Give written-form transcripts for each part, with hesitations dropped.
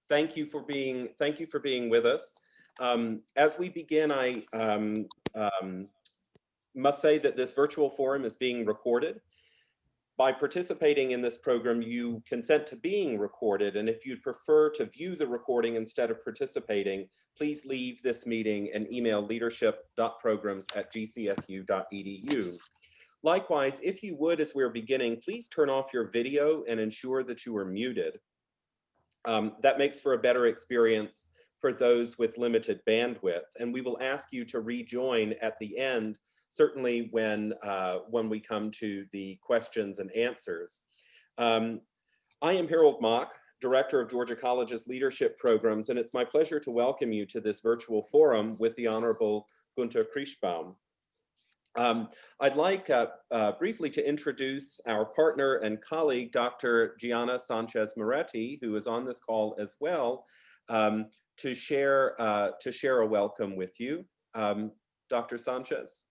Thank you for being with us. As we begin, I must say that this virtual forum is being recorded. By participating in this program, you consent to being recorded, and if you'd prefer to view the recording instead of participating, please leave this meeting and email leadership.programs@gcsu.edu. Likewise, if you would, as we're beginning, please turn off your video and ensure that you are muted. That makes for a better experience for those with limited bandwidth, and we will ask you to rejoin at the end, certainly when we come to the questions and answers. I am Harold Mock, Director of Georgia College's Leadership Programs, and it's my pleasure to welcome you to this virtual forum with the Honorable Gunther Krichbaum. I'd like briefly to introduce our partner and colleague, Dr. Gianna Sanchez-Moretti, who is on this call as well, to share a welcome with you. Dr. Sanchez.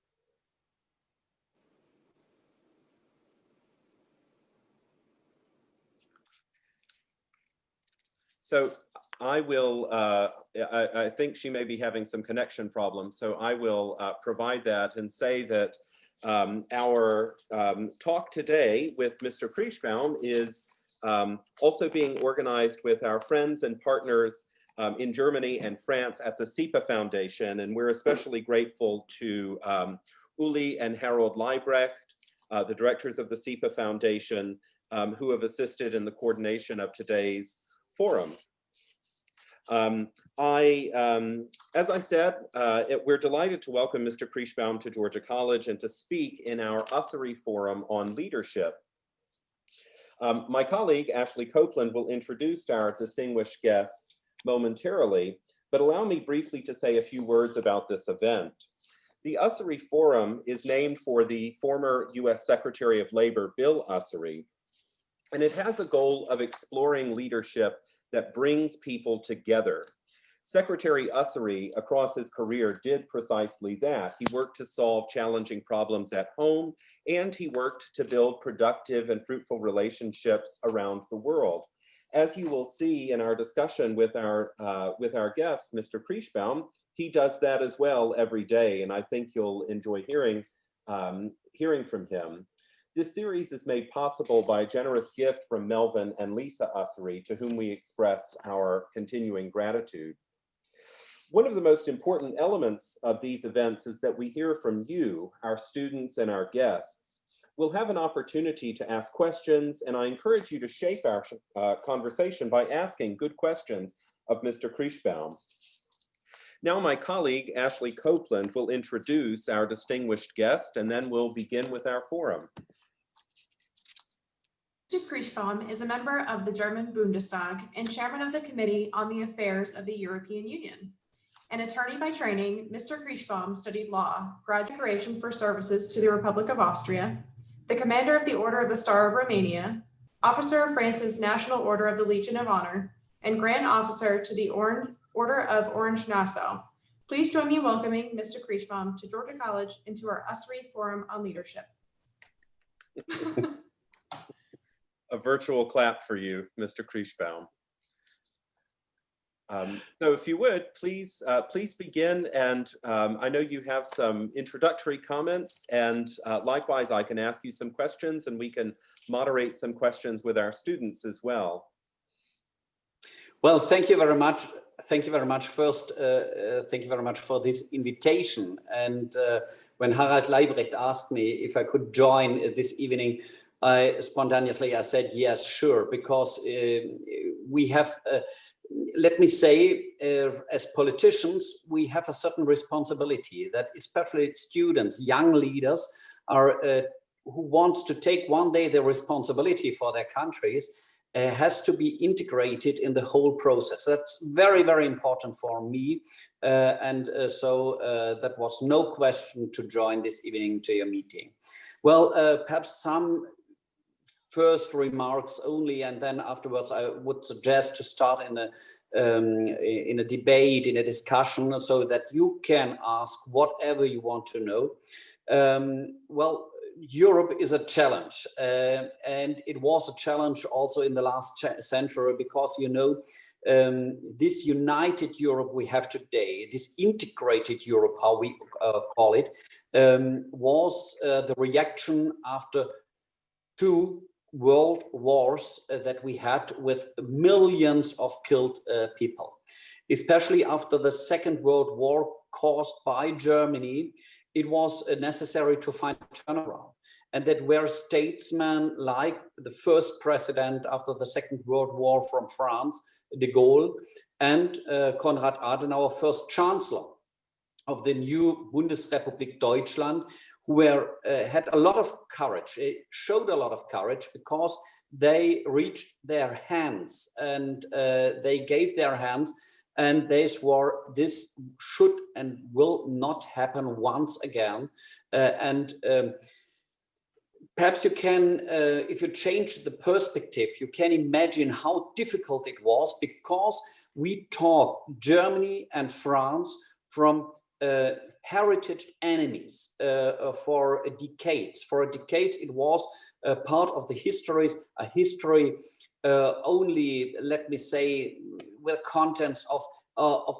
So I will, I think she may be having some connection problems, so I will provide that and say that our talk today with Mr. Krichbaum is also being organized with our friends and partners in Germany and France at the Usery Foundation, and we're especially grateful to Uli and Harold Leibrecht, the directors of the Usery Foundation, who have assisted in the coordination of today's forum. As I said, we're delighted to welcome Mr. Krichbaum to Georgia College and to speak in our Usery Forum on leadership. My colleague, Ashley Copeland, will introduce our distinguished guest momentarily, but allow me briefly to say a few words about this event. The Usery Forum is named for the former US Secretary of Labor, Bill Usery, and it has a goal of exploring leadership that brings people together. Secretary Usery, across his career, did precisely that. He worked to solve challenging problems at home, and he worked to build productive and fruitful relationships around the world. As you will see in our discussion with our guest, Mr. Krichbaum, he does that as well every day, and I think you'll enjoy hearing from him. This series is made possible by a generous gift from Melvin and Lisa Usery, to whom we express our continuing gratitude. One of the most important elements of these events is that we hear from you, our students and our guests. We'll have an opportunity to ask questions, and I encourage you to shape our conversation by asking good questions of Mr. Krichbaum. Now my colleague, Ashley Copeland, will introduce our distinguished guest, and then we'll begin with our forum. Mr. Krichbaum is a member of the German Bundestag and chairman of the Committee on the Affairs of the European Union. An attorney by training, Mr. Krichbaum studied law, graduation for services to the Republic of Austria, the commander of the Order of the Star of Romania, officer of France's National Order of the Legion of Honor, and Grand Officer to the Order of Orange Nassau. Please join me in welcoming Mr. Krichbaum to Georgia College and to our Usery Forum on Leadership. A virtual clap for you, Mr. Krichbaum. So if you would, please begin, and I know you have some introductory comments, and likewise I can ask you some questions, and we can moderate some questions with our students as well. Well, thank you very much. Thank you very much. First, thank you very much for this invitation. And when Harald Leibrecht asked me if I could join this evening, I spontaneously said yes, sure, because we have, let me say, as politicians, we have a certain responsibility that especially students, young leaders are who want to take one day the responsibility for their countries has to be integrated in the whole process. That's very, very important for me. So that was no question to join this evening to your meeting. Well, perhaps some first remarks only, and then afterwards I would suggest to start in a debate, in a discussion, so that you can ask whatever you want to know. Well, Europe is a challenge, and it was a challenge also in the last century, because, you know, this united Europe we have today, this integrated Europe, how we call it, was the reaction after 2 world wars that we had, with millions of killed people. Especially after the Second World War caused by Germany, it was necessary to find a turnaround. And that were statesmen like the first president after the Second World War from France, de Gaulle, and Konrad Adenauer, first chancellor of the new Bundesrepublik Deutschland, who were, had a lot of courage. It showed a lot of courage because they reached their hands, and they gave their hands, and they swore this should and will not happen once again. Perhaps you can, if you change the perspective, you can imagine how difficult it was, because we talk Germany and France from heritage enemies for decades. For decades, it was part of the history, a history only, let me say, with contents of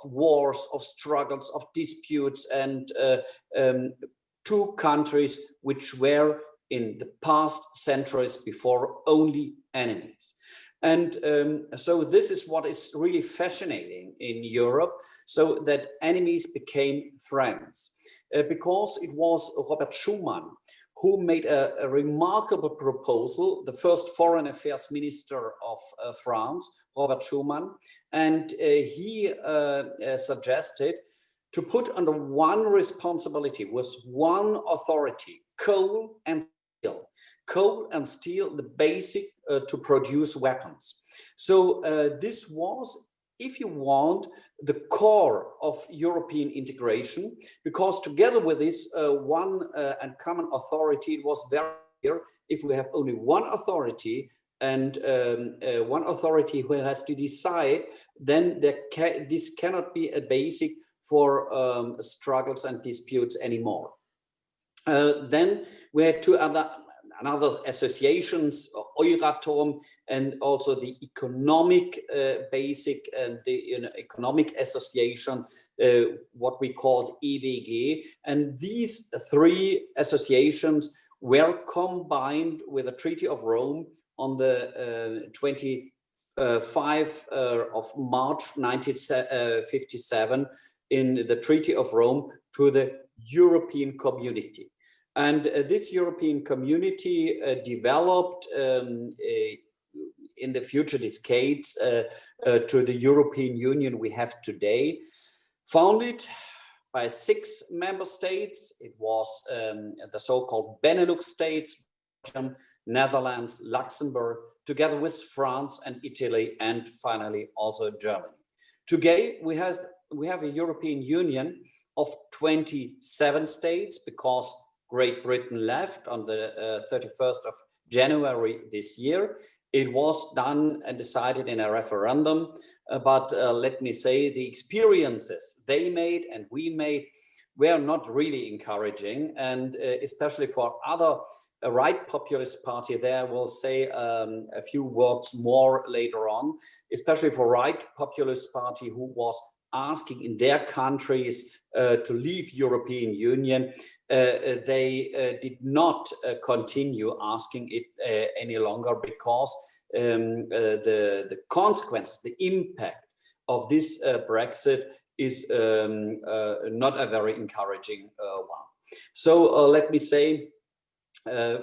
wars, of struggles, of disputes, and 2 countries which were in the past centuries before only enemies. And so this is what is really fascinating in Europe, so that enemies became friends, because it was Robert Schuman who made a remarkable proposal, the first foreign affairs minister of France, Robert Schuman, and he suggested to put under one responsibility, with one authority, coal and steel. Coal and steel, the basic to produce weapons. So this was, if you want, the core of European integration, because together with this one and common authority, it was very clear, if we have only one authority and one authority who has to decide, then this cannot be a basic for struggles and disputes anymore. Then we had 2 other associations, Euratom, and also the economic basic and the economic association, what we called EWG. And these 3 associations were combined with the Treaty of Rome on the 25th of March 1957 in the Treaty of Rome to the European Community. And this European community developed in the future decades to the European Union we have today, founded by 6 member states. It was the so-called Benelux states, Belgium, Netherlands, Luxembourg, together with France and Italy, and finally also Germany. Today we have a European Union of 27 states, because Great Britain left on the 31st of January this year. It was done and decided in a referendum, but let me say, the experiences they made and we made were not really encouraging, and especially for other right populist party, there will say a few words more later on, especially for right populist party who was asking in their countries to leave European Union. They did not continue asking it any longer, because the consequence, the impact of this Brexit is not a very encouraging one. So let me say,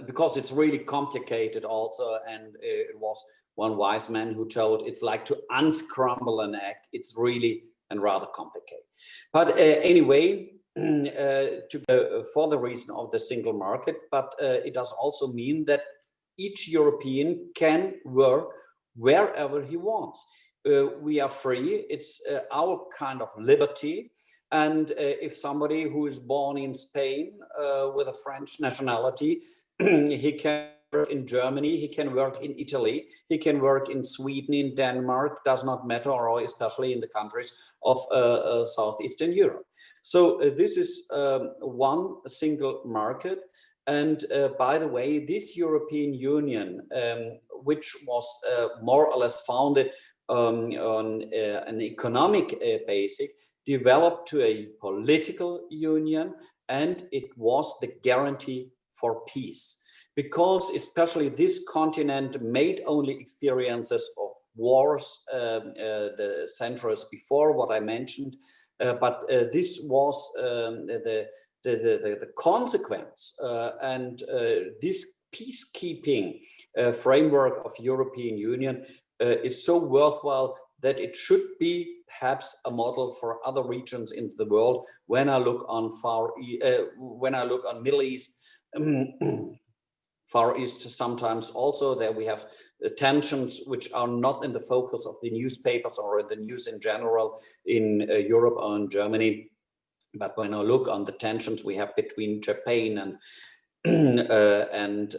because it's really complicated also, and it was one wise man who told, it's like to unscramble an egg. It's really and rather complicated. But anyway, for the reason of the single market, but it does also mean that each European can work wherever he wants. We are free. It's our kind of liberty. And if somebody who is born in Spain with a French nationality, he can work in Germany, he can work in Italy, he can work in Sweden, in Denmark, does not matter, or especially in the countries of Southeastern Europe. So this is one single market. And by the way, this European Union, which was more or less founded on an economic basic, developed to a political union, and it was the guarantee for peace. Because especially this continent made only experiences of wars the centuries before, what I mentioned, but this was the consequence, and this peacekeeping framework of European Union is so worthwhile that it should be perhaps a model for other regions in the world. When I look on when I look on Middle East, Far East, sometimes also there we have tensions which are not in the focus of the newspapers or the news in general in Europe or in Germany. But when I look on the tensions we have between Japan and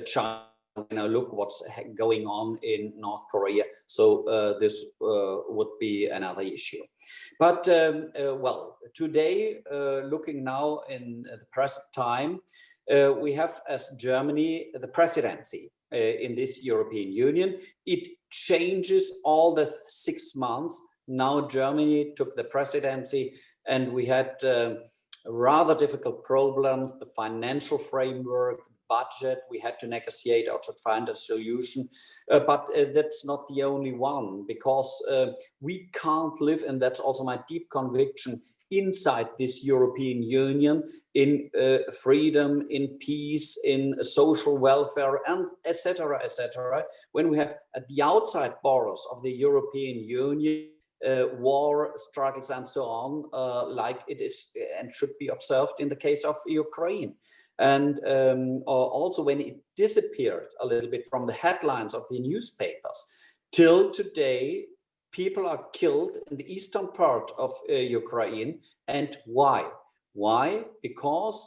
China, when I look what's going on in North Korea, so this would be another issue. But well, today, looking now in the present time, we have as Germany the presidency in this European Union. It changes all the 6 months. Now Germany took the presidency, and we had rather difficult problems, the financial framework, budget, we had to negotiate or to find a solution. But that's not the only one, because we can't live, and that's also my deep conviction, inside this European Union in freedom, in peace, in social welfare, and etc., etc., when we have at the outside borders of the European Union war struggles and so on, like it is and should be observed in the case of Ukraine. And also when it disappeared a little bit from the headlines of the newspapers, till today, people are killed in the eastern part of Ukraine. And why? Why? Because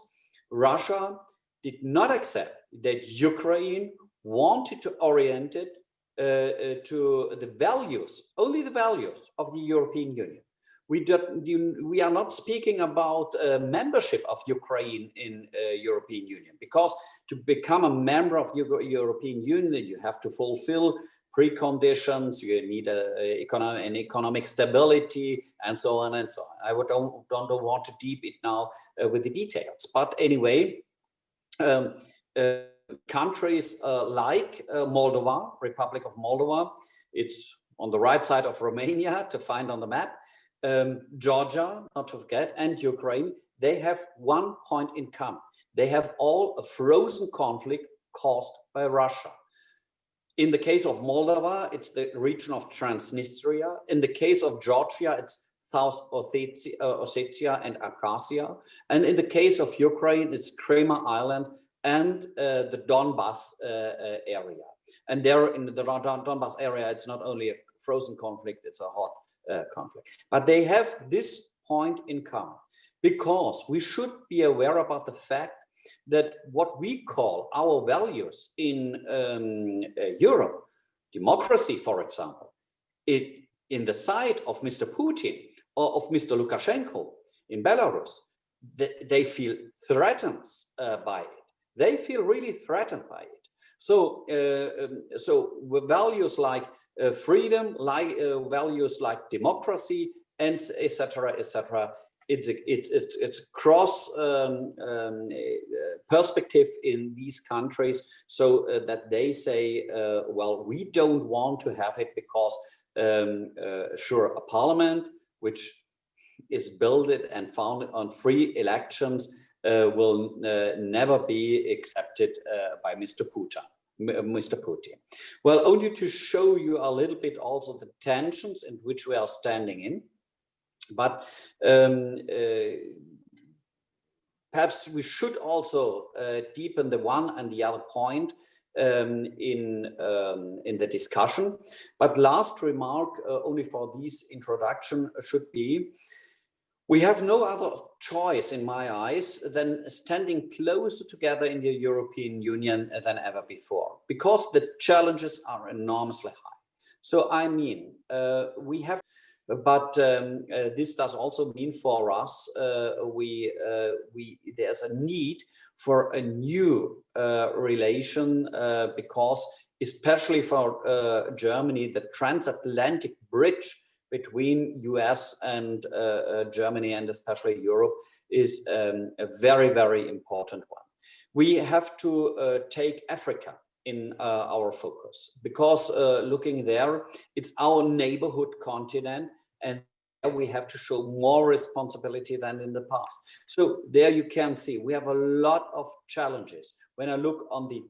Russia did not accept that Ukraine wanted to orient it to the values, only the values of the European Union. We are not speaking about membership of Ukraine in European Union, because to become a member of European Union, you have to fulfill preconditions, you need an economic stability, and so on and so on. I don't want to deep it now with the details. But anyway, countries like Moldova, Republic of Moldova, it's on the right side of Romania to find on the map, Georgia, not to forget, and Ukraine, they have one point in common. They have all a frozen conflict caused by Russia. In the case of Moldova, it's the region of Transnistria. In the case of Georgia, it's South Ossetia and Abkhazia. And in the case of Ukraine, it's Crimea Island and the Donbas area. And there in the Donbas area, it's not only a frozen conflict, it's a hot conflict. But they have this point in common, because we should be aware about the fact that what we call our values in Europe, democracy, for example, in the side of Mr. Putin or of Mr. Lukashenko in Belarus, they feel threatened by it. They feel really threatened by it. So, values like freedom, like values like democracy, and etc., etc. It's cross perspective in these countries, so that they say, well, we don't want to have it because sure, a parliament which is built and founded on free elections will never be accepted by Mr. Putin. Well, only to show you a little bit also the tensions in which we are standing in. But perhaps we should also deepen the one and the other point in the discussion. But last remark, only for this introduction, should be, we have no other choice in my eyes than standing closer together in the European Union than ever before, because the challenges are enormously high. So I mean, we have But this does also mean for us, there's a need for a new relation because especially for Germany, the transatlantic bridge between US and Germany and especially Europe is a very, very important one. We have to take Africa in our focus because looking there, it's our neighborhood continent and we have to show more responsibility than in the past. So there you can see we have a lot of challenges when I look on the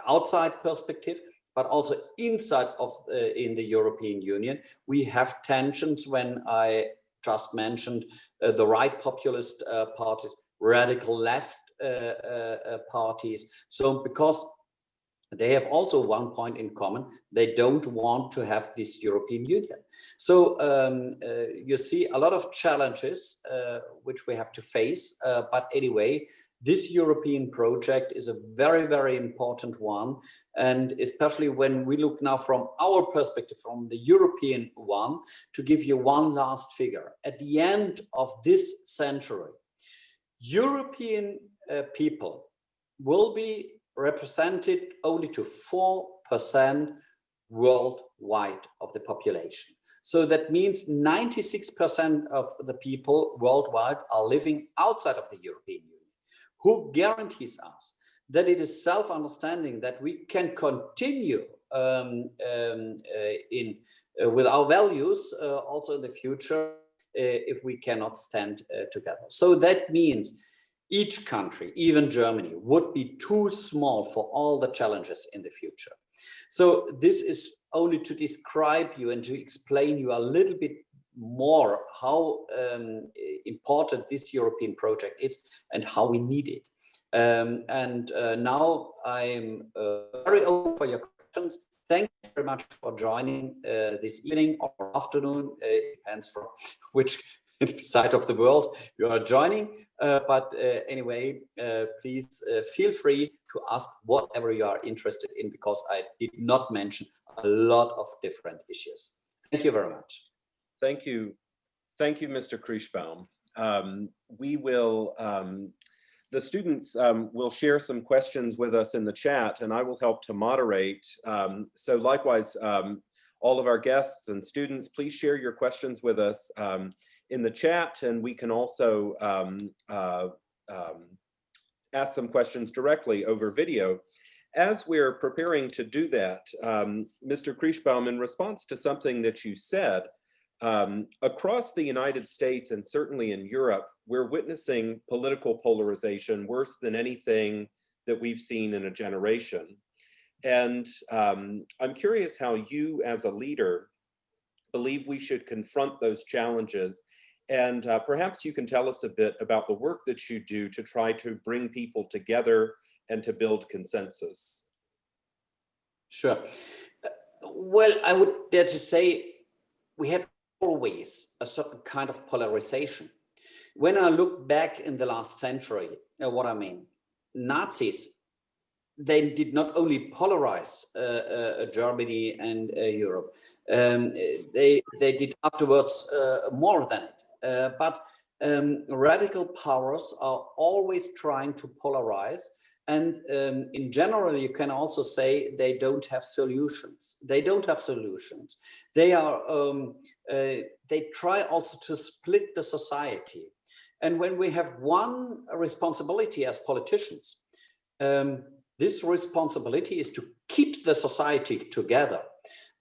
outside perspective, but also inside of in the European Union. We have tensions when I just mentioned the right populist parties, radical left parties. So because they have also one point in common, they don't want to have this European Union. So you see a lot of challenges which we have to face, but anyway, this European project is a very, very important one. And especially when we look now from our perspective, from the European one, to give you one last figure. At the end of this century, European people will be represented only to 4% worldwide of the population. So that means 96% of the people worldwide are living outside of the European Union. Who guarantees us that it is self-understanding that we can continue with our values also in the future if we cannot stand together? So that means each country, even Germany, would be too small for all the challenges in the future. So this is only to describe you and to explain you a little bit more how important this European project is and how we need it. Now I'm very open for your questions. Thank you very much for joining this evening or afternoon. It depends from which side of the world you are joining. But anyway, please feel free to ask whatever you are interested in, because I did not mention a lot of different issues. Thank you very much. Thank you. Thank you, Mr. Krichbaum. We will, the students will share some questions with us in the chat, and I will help to moderate. So likewise, all of our guests and students, please share your questions with us in the chat, and we can also ask some questions directly over video. As we're preparing to do that, Mr. Krichbaum, in response to something that you said, across the United States and certainly in Europe, we're witnessing political polarization worse than anything that we've seen in a generation. And I'm curious how you as a leader believe we should confront those challenges. And perhaps you can tell us a bit about the work that you do to try to bring people together and to build consensus. Sure. Well, I would dare to say we had always a certain kind of polarization. When I look back in the last century, what I mean, Nazis, they did not only polarize Germany and Europe, they did afterwards more than it. But radical powers are always trying to polarize. And in general, you can also say they don't have solutions. They don't have solutions. They are, they try also to split the society. And when we have one responsibility as politicians, this responsibility is to keep the society together.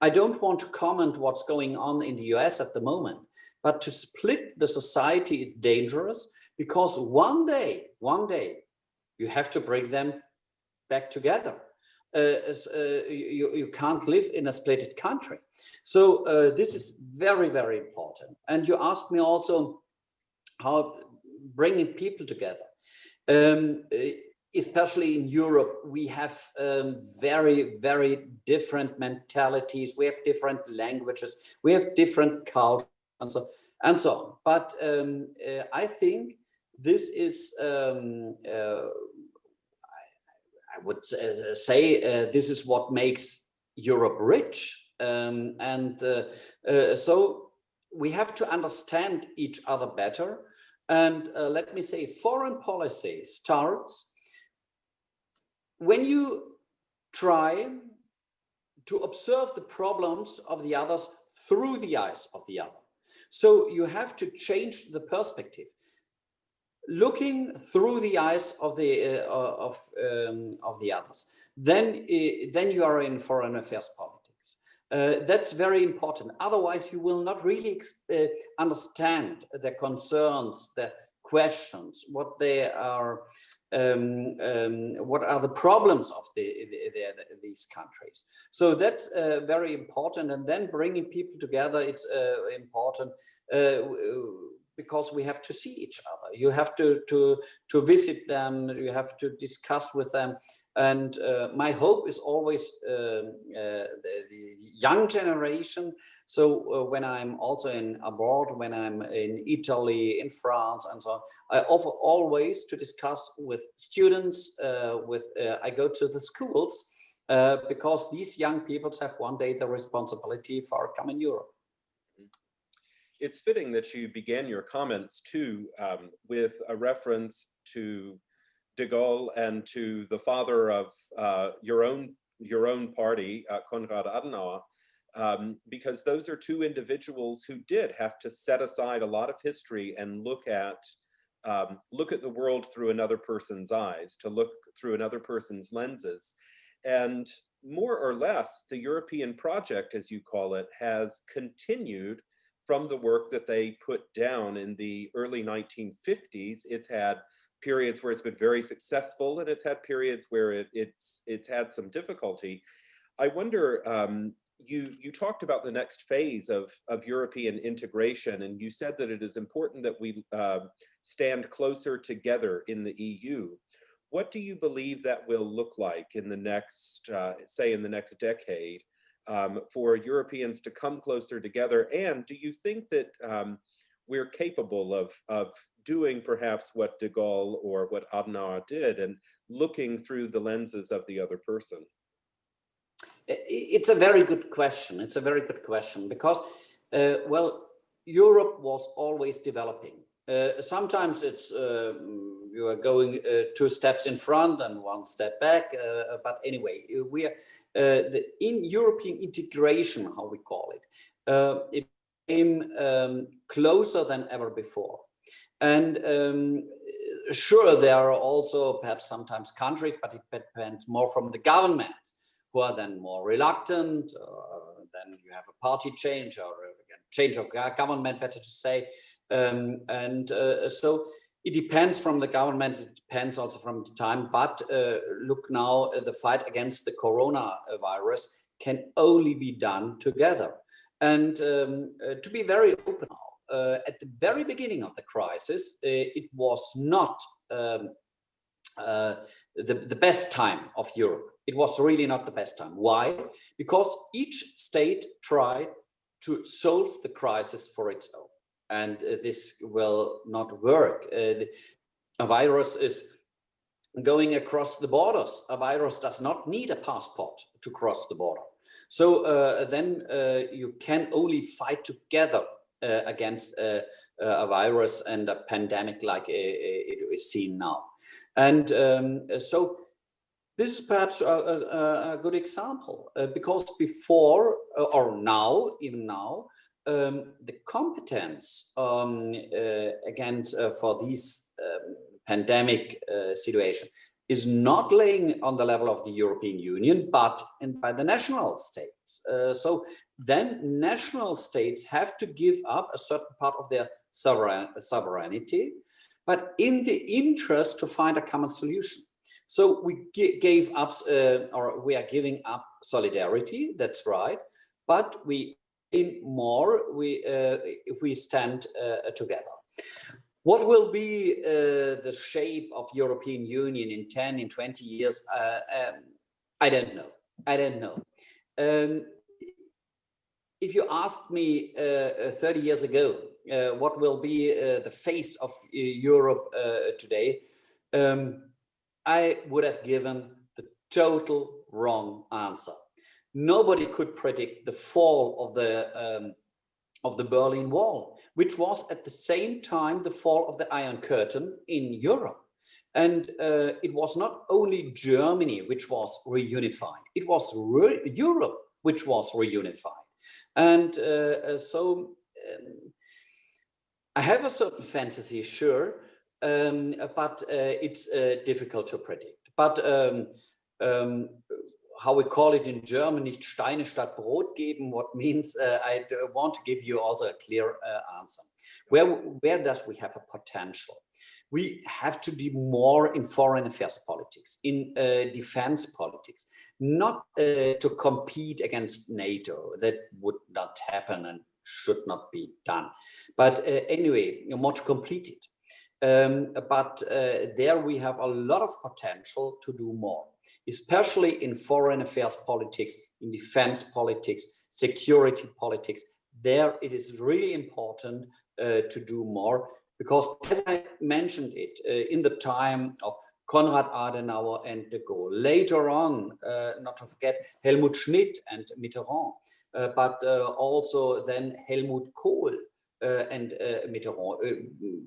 I don't want to comment what's going on in the US at the moment, but to split the society is dangerous, because one day, you have to bring them back together. You can't live in a split country. So this is very, very important. And you asked me also how bringing people together. Especially in Europe, we have very, very different mentalities. We have different languages. We have different cultures and so on. But I think this is, I would say, this is what makes Europe rich. So we have to understand each other better. And let me say, foreign policy starts when you try to observe the problems of the others through the eyes of the other. So you have to change the perspective. Looking through the eyes of the others, then you are in foreign affairs politics. That's very important. Otherwise, you will not really understand their concerns, their questions, what they are, what are the problems of these countries. So that's very important. And then bringing people together, it's important. Because we have to see each other. You have to visit them, you have to discuss with them. And my hope is always the young generation. So when I'm also abroad, when I'm in Italy, in France, and so on, I offer always to discuss with students, I go to the schools, because these young people have one day the responsibility for a common Europe. It's fitting that you began your comments too with a reference to de Gaulle and to the father of your own party, Konrad Adenauer, because those are two individuals who did have to set aside a lot of history and look at the world through another person's eyes, to look through another person's lenses. And more or less, the European project, as you call it, has continued from the work that they put down in the early 1950s. It's had periods where it's been very successful, and it's had periods where it's had some difficulty. I wonder, you talked about the next phase of European integration, and you said that it is important that we stand closer together in the EU. What do you believe that will look like in the next, say, in the next decade? For Europeans to come closer together? And do you think that we're capable of doing perhaps what de Gaulle or what Adenauer did, and looking through the lenses of the other person? It's a very good question. It's a very good question because, well, Europe was always developing. Sometimes it's you are going 2 steps in front and 1 step back. But anyway, we are in European integration, how we call it. It became closer than ever before. And sure, there are also perhaps sometimes countries, but it depends more from the government, who are then more reluctant. Then you have a party change, or again, change of government, better to say. So it depends from the government, it depends also from the time, but look now, the fight against the coronavirus can only be done together. And to be very open now, at the very beginning of the crisis, it was not the best time of Europe. It was really not the best time. Why? Because each state tried to solve the crisis for its own. And this will not work. A virus is going across the borders. A virus does not need a passport to cross the border. So then you can only fight together against a virus and a pandemic like it is seen now. And so this is perhaps a good example because before or now, even now, the competence against for these pandemic situation is not laying on the level of the European Union, but by the national states. So then national states have to give up a certain part of their sovereignty, but in the interest to find a common solution. So we gave up, or we are giving up solidarity, that's right, but we in more if we stand together. What will be the shape of European Union in 10, in 20 years? I don't know. I don't know. If you asked me 30 years ago, what will be the face of Europe today, I would have given the total wrong answer. Nobody could predict the fall of the Berlin Wall, which was at the same time the fall of the Iron Curtain in Europe. And it was not only Germany which was reunified, it was Europe which was reunified. And I have a certain fantasy, sure, but it's difficult to predict. But how we call it in German, nicht Steine statt Brot geben, what means I want to give you also a clear answer. Where does we have a potential? We have to do more in foreign affairs politics, in defense politics, not to compete against NATO. That would not happen and should not be done. But anyway, more to complete it. But there we have a lot of potential to do more, especially in foreign affairs politics, in defense politics, security politics. There it is really important to do more, because as I mentioned it, in the time of Konrad Adenauer and de Gaulle, later on, not to forget Helmut Schmidt and Mitterrand, but also then Helmut Kohl and Mitterrand.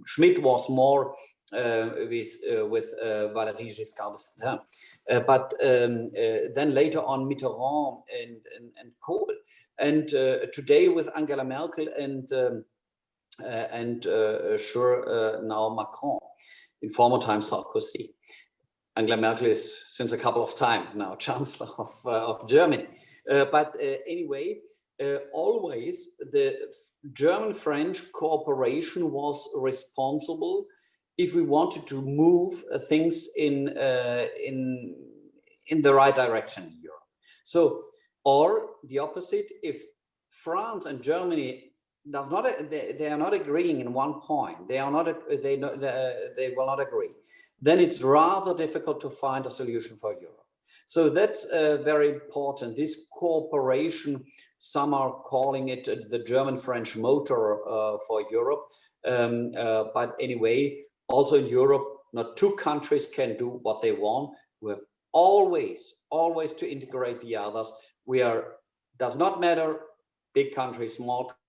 Schmidt was more with Valéry Giscard d'Estaing, but then later on Mitterrand and Kohl, and today with Angela Merkel and sure now Macron, in former times Sarkozy. Angela Merkel is since a couple of times now Chancellor of Germany. But anyway, always the German-French cooperation was responsible if we wanted to move things in the right direction in Europe. So, or the opposite, if France and Germany does not, they are not agreeing in one point, they will not agree, then it's rather difficult to find a solution for Europe. So that's very important. This cooperation, some are calling it the German-French motor for Europe. But anyway, also in Europe, not two countries can do what they want. We have always to integrate the others. Does not matter, big country, small country,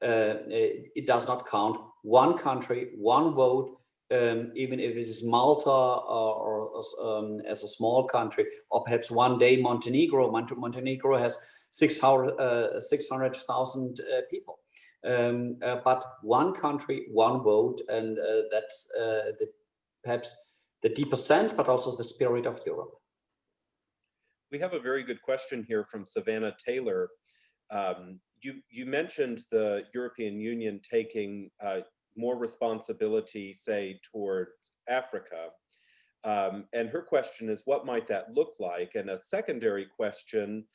it does not count. One country, one vote, even if it is Malta or as a small country, or perhaps one day Montenegro. Montenegro has 600,000 people. But one country, one vote, and that's perhaps the deeper sense, but also the spirit of Europe. We have a very good question here from Savannah Taylor. You mentioned the European Union taking more responsibility, say, towards Africa. And her question is, what might that look like? And a secondary question,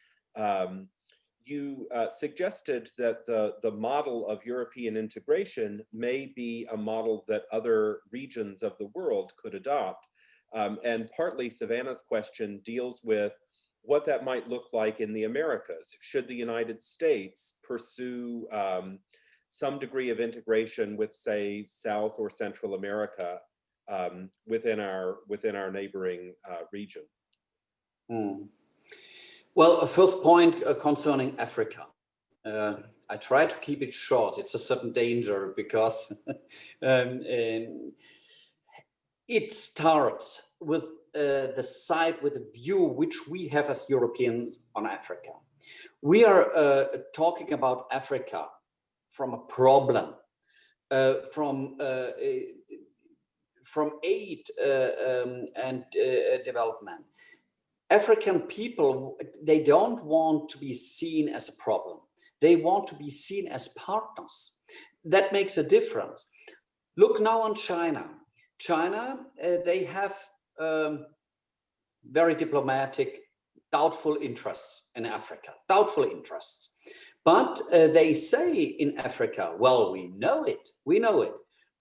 you suggested that the model of European integration may be a model that other regions of the world could adopt. And partly Savannah's question deals with what that might look like in the Americas. Should the United States pursue some degree of integration with, say, South or Central America within our neighboring region? Well, a first point concerning Africa. I try to keep it short. It's a certain danger because it starts with the side, with the view which we have as Europeans on Africa. We are talking about Africa from a problem, from aid and development. African people, they don't want to be seen as a problem. They want to be seen as partners. That makes a difference. Look now on China. China, they have very diplomatic, doubtful interests in Africa, doubtful interests. But they say in Africa, well, we know it.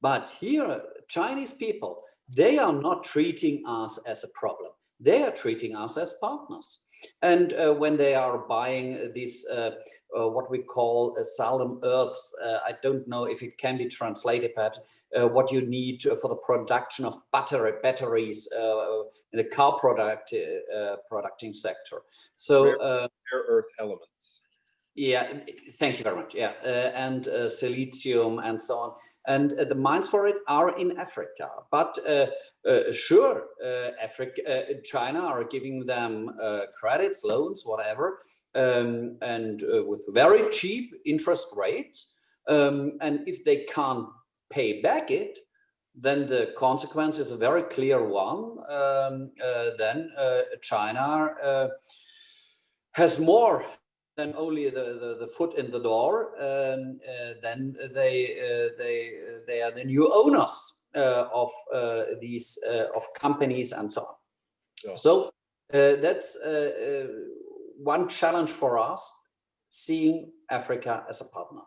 But here, Chinese people, they are not treating us as a problem. They are treating us as partners. And when they are buying these, what we call seldom earths, I don't know if it can be translated, perhaps, what you need for the production of batteries in the car producting sector. So rare earth elements. Yeah, thank you very much. Yeah, and silicium and so on. And the mines for it are in Africa. But sure, China are giving them credits, loans, whatever, and with very cheap interest rates. And if they can't pay back it, then the consequence is a very clear one. Then China has more than only the foot in the door. Then they are the new owners of these of companies and so on. Yeah. So that's one challenge for us, seeing Africa as a partner.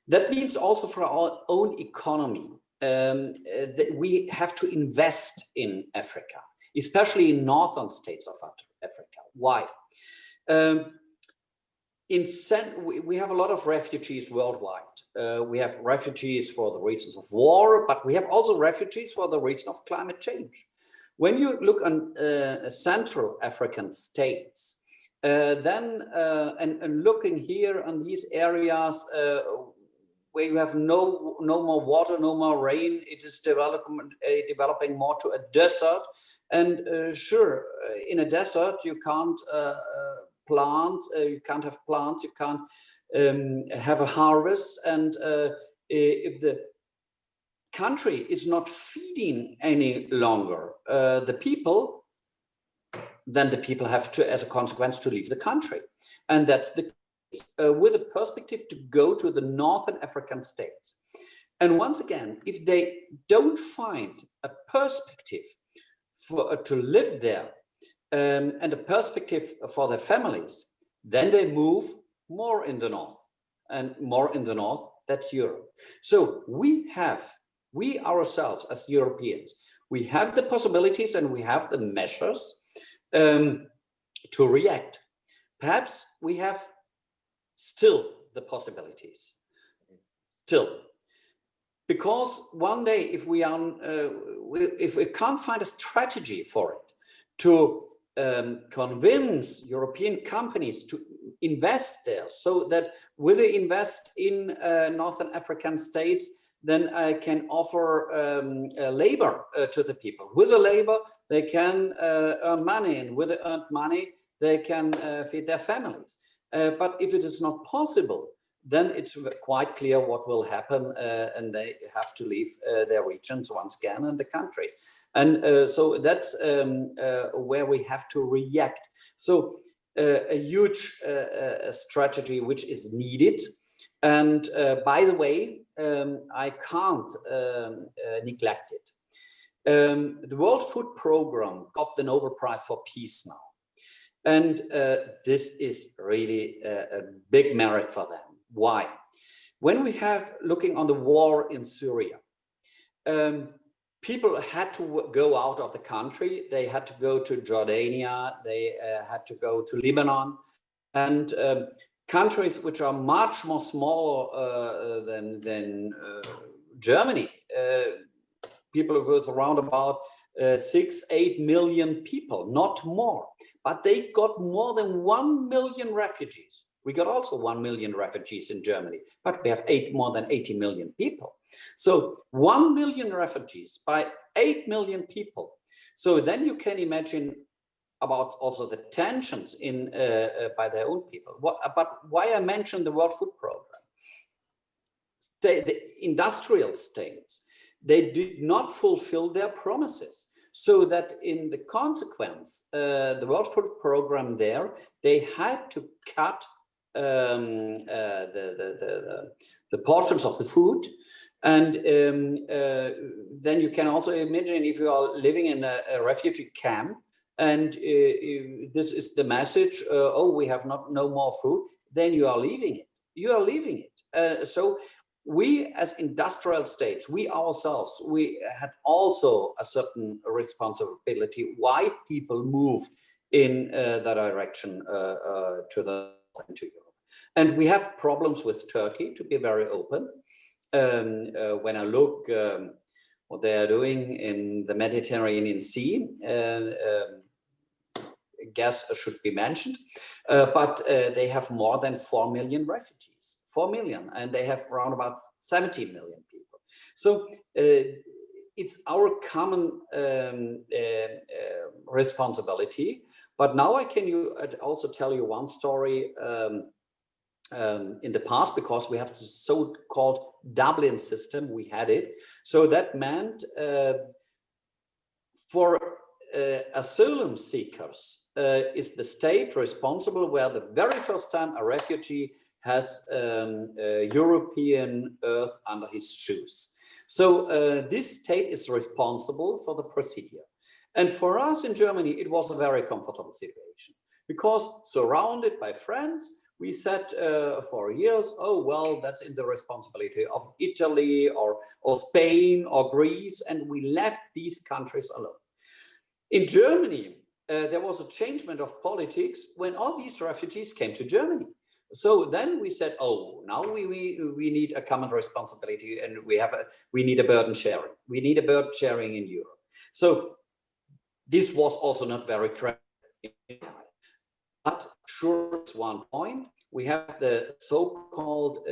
That means also for our own economy. That we have to invest in Africa, especially in northern states of Africa. Why? We have a lot of refugees worldwide. We have refugees for the reasons of war, but we have also refugees for the reason of climate change. When you look on Central African states, then and looking here on these areas where you have no more water, no more rain, it is developing more to a desert. And sure, in a desert you can't plant, you can't have plants, you can't have a harvest. And if the country is not feeding any longer the people, then the people have to, as a consequence, to leave the country. And that's the with a perspective to go to the Northern African states. And once again, if they don't find a perspective to live there and a perspective for their families, then they move more in the north, and more in the north, that's Europe. So we ourselves as Europeans, we have the possibilities and we have the measures to react. Perhaps we have still the possibilities, because one day if we can't find a strategy for it to convince European companies to invest there, so that will they invest in Northern African states, then I can offer labor to the people. With the labor, they can earn money, and with the earned money, they can feed their families. But if it is not possible, then it's quite clear what will happen, and they have to leave their regions once again and the countries. And so that's where we have to react. So a huge strategy which is needed. And by the way, I can't neglect it. The World Food Programme got the Nobel Prize for Peace now. And this is really a big merit for them. Why? When we have looking on the war in Syria, people had to go out of the country. They had to go to Jordania. They had to go to Lebanon, and countries which are much more smaller than Germany. People with around about 6-8 million people, not more. But they got more than 1 million refugees. We got also 1 million refugees in Germany, but we have more than 80 million people. So 1 million refugees by 8 million people. So then you can imagine about also the tensions in by their own people. But why I mentioned the World Food Programme? The industrial states, they did not fulfill their promises. So that in the consequence, the World Food Programme there, they had to cut the portions of the food. And then you can also imagine if you are living in a refugee camp, and this is the message, oh, we have no more food, then you are leaving it. You are leaving it. So we as industrial states, we ourselves, we had also a certain responsibility why people move in the direction to the north and to Europe. And we have problems with Turkey, to be very open. When I look what they are doing in the Mediterranean Sea, guess should be mentioned, but they have more than 4 million refugees, 4 million, and they have around about 70 million people. So it's our common responsibility. But now I can also tell you one story in the past, because we have the so-called Dublin system, we had it. So that meant for asylum seekers, is the state responsible where the very first time a refugee has European earth under his shoes. So this state is responsible for the procedure. And for us in Germany, it was a very comfortable situation, because surrounded by friends, we said for years, oh, well, that's in the responsibility of Italy or Spain or Greece, and we left these countries alone. In Germany, there was a changement of politics when all these refugees came to Germany. So then we said, oh, now we need a common responsibility, and we need a burden sharing. We need a burden sharing in Europe. So this was also not very correct. But sure, it's one point. We have the so-called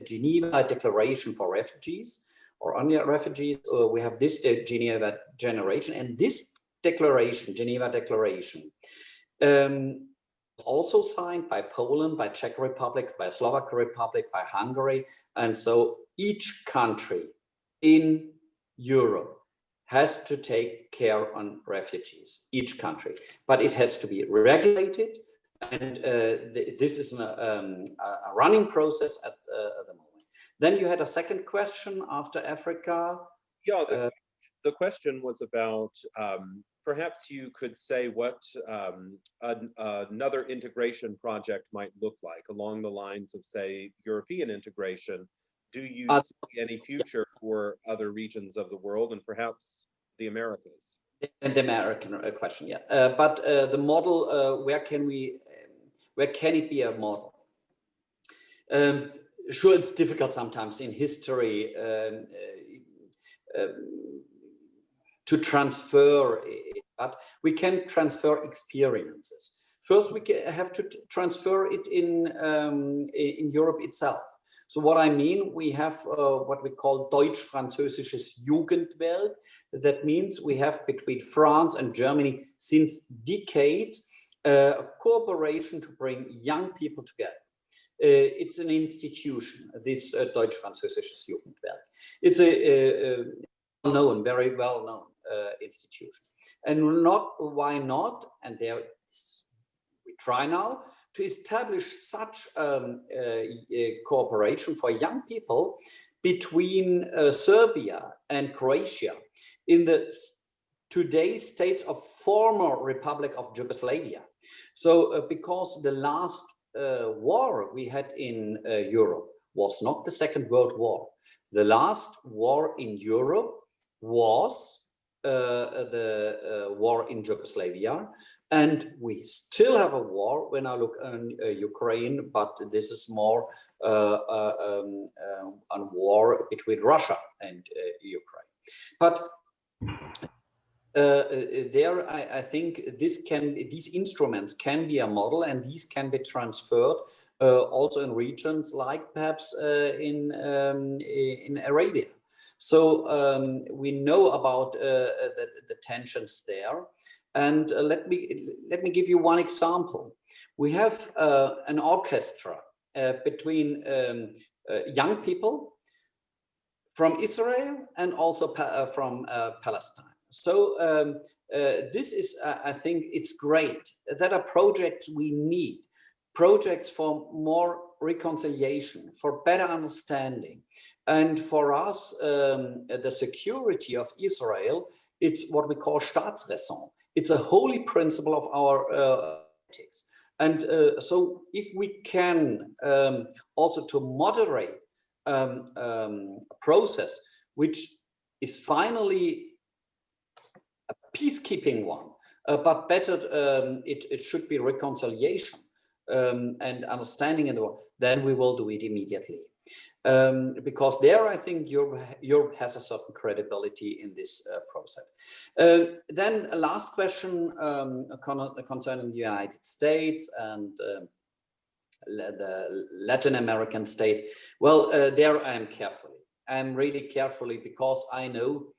Geneva Declaration for Refugees, or on refugees. We have this Geneva Generation, and this declaration, Geneva Declaration, was also signed by Poland, by Czech Republic, by Slovak Republic, by Hungary, and so each country in Europe has to take care on refugees, each country, but it has to be regulated, and this is a running process at the moment. Then you had a second question after Africa. Yeah, the question was about, perhaps you could say what another integration project might look like along the lines of, say, European integration. Do you see any future for other regions of the world, and perhaps the Americas? The American question, yeah. But the model, where can it be a model? Sure, it's difficult sometimes in history to transfer it, but we can transfer experiences. First, we have to transfer it in Europe itself. So what I mean, we have what we call Deutsch-Französisches Jugendwerk. That means we have between France and Germany since decades a cooperation to bring young people together. It's an institution, this Deutsch-Französisches Jugendwerk. It's a very well-known institution. And why not? And there we try now to establish such a cooperation for young people between Serbia and Croatia in the today's states of former Republic of Yugoslavia. So because the last war we had in Europe was not the Second World War. The last war in Europe was the war in Yugoslavia, and we still have a war when I look on Ukraine, but this is more a war between Russia and Ukraine. But there, I think these instruments can be a model, and these can be transferred also in regions like perhaps in Arabia. So we know about the tensions there, and let me give you one example. We have an orchestra between young people from Israel and also from Palestine. So this is, I think, it's great that are projects we need. Projects for more reconciliation, for better understanding. And for us, the security of Israel, it's what we call Staatsräson. It's a holy principle of our politics. And so if we can also to moderate a process which is finally a peacekeeping one, but better it should be reconciliation and understanding in the world, then we will do it immediately. Because there I think Europe has a certain credibility in this process. Then a last question concerning the United States and the Latin American states. Well, there I am carefully. I'm really carefully because I know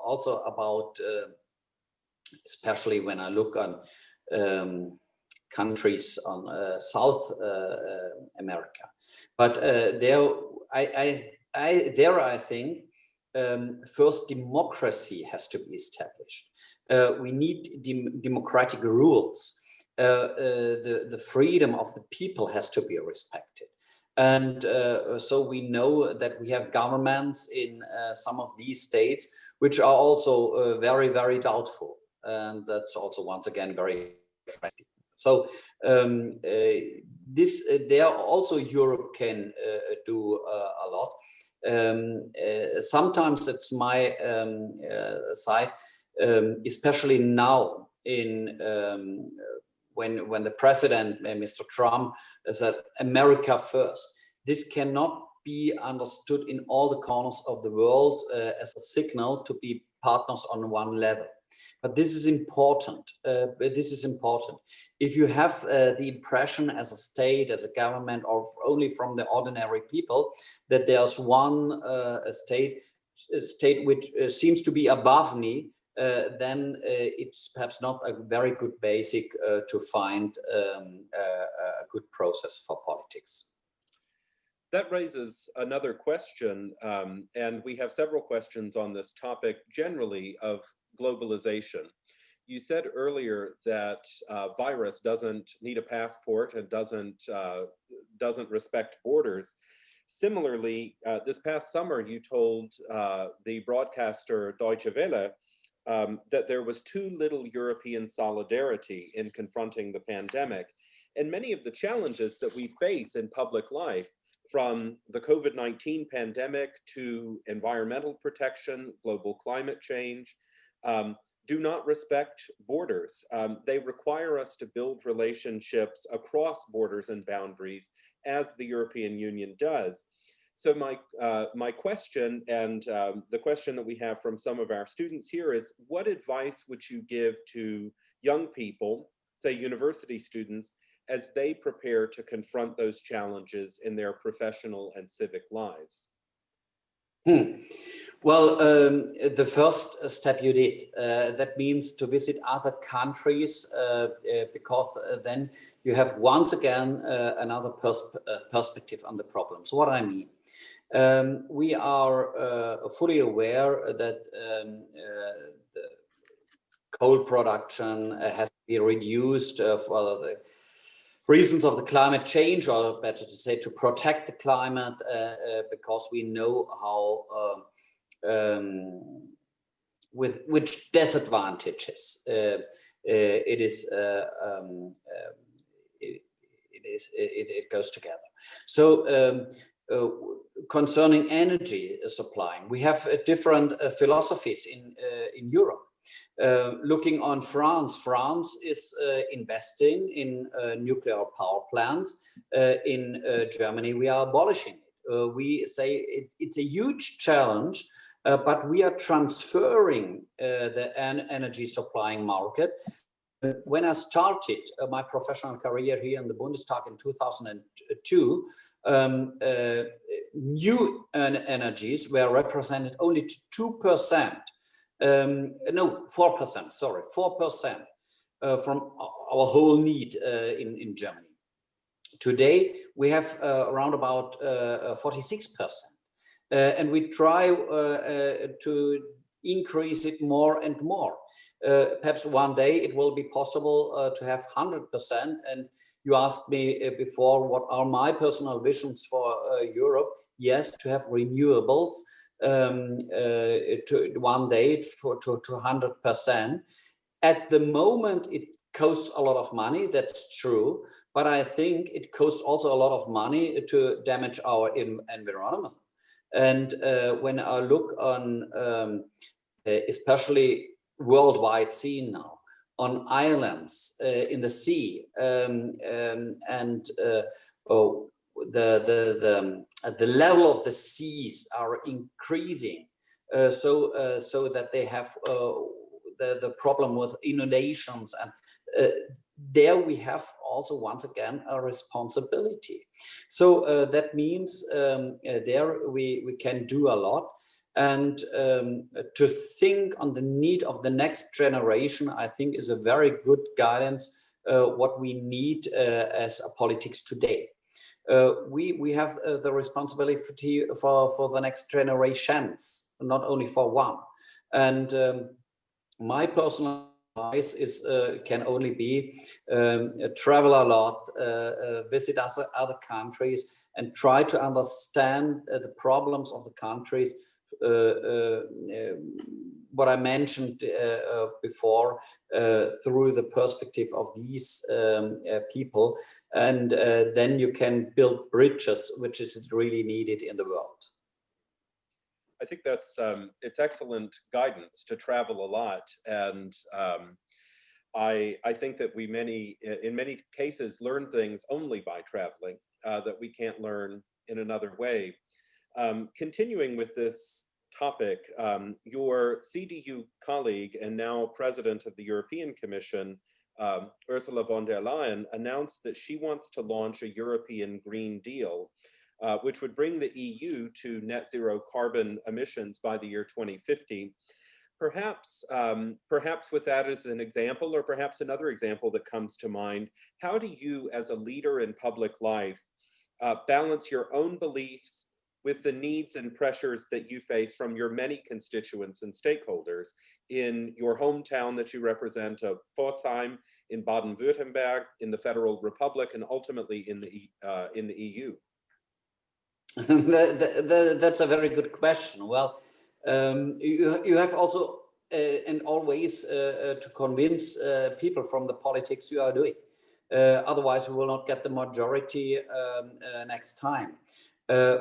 also about, especially when I look on countries on South America, but there I think first democracy has to be established. We need democratic rules. The freedom of the people has to be respected. And so we know that we have governments in some of these states which are also very, very doubtful. And that's also, once again, very frightening. So there also Europe can do a lot. Sometimes it's my side, especially now in when the president, Mr. Trump, said America first. This cannot be understood in all the corners of the world as a signal to be partners on one level. But this is important. If you have the impression as a state, as a government, or only from the ordinary people, that there's one state which seems to be above me, then it's perhaps not a very good basic to find a good process for politics. That raises another question, and we have several questions on this topic generally of globalization. You said earlier that virus doesn't need a passport and doesn't respect borders. Similarly, this past summer, you told the broadcaster Deutsche Welle that there was too little European solidarity in confronting the pandemic. And many of the challenges that we face in public life, from the COVID-19 pandemic to environmental protection, global climate change, do not respect borders. They require us to build relationships across borders and boundaries, as the European Union does. So my question, and the question that we have from some of our students here, is what advice would you give to young people, say university students, as they prepare to confront those challenges in their professional and civic lives? Well, the first step you did, that means to visit other countries, because then you have once again another perspective on the problem. So what I mean, we are fully aware that the coal production has to be reduced for the reasons of the climate change, or better to say, to protect the climate, because we know how with which disadvantages it goes together. So concerning energy supplying, we have different philosophies in Europe. Looking on France, France is investing in nuclear power plants. In Germany, we are abolishing it. We say it's a huge challenge, but we are transferring the energy supplying market. When I started my professional career here in the Bundestag in 2002, new energies were represented only to 2%. No, 4%, sorry, 4% from our whole need in Germany. Today, we have around about 46%. And we try to increase it more and more. Perhaps one day it will be possible to have 100%. And you asked me before, what are my personal visions for Europe? Yes, to have renewables. To one day to 100%. At the moment, it costs a lot of money, that's true, but I think it costs also a lot of money to damage our environment. And when I look on, especially worldwide scene now, on islands in the sea, the level of the seas are increasing, so that they have the problem with inundations, and there we have also once again a responsibility. So that means there we can do a lot, and to think on the need of the next generation, I think, is a very good guidance what we need as a politics today. We have the responsibility for the next generations, not only for one. And my personal advice is can only be travel a lot, visit other countries, and try to understand the problems of the countries. What I mentioned before, through the perspective of these people, and then you can build bridges, which is really needed in the world. I think that's it's excellent guidance to travel a lot, and I think that we in many cases learn things only by traveling that we can't learn in another way. Continuing with this topic, your CDU colleague and now President of the European Commission, Ursula von der Leyen, announced that she wants to launch a European Green Deal, which would bring the EU to net zero carbon emissions by the year 2050. Perhaps with that as an example, or perhaps another example that comes to mind, how do you as a leader in public life balance your own beliefs with the needs and pressures that you face from your many constituents and stakeholders in your hometown that you represent of Pforzheim, in Baden-Württemberg, in the Federal Republic, and ultimately in the EU? That's a very good question. Well, you have also and always to convince people from the politics you are doing. Otherwise, you will not get the majority next time.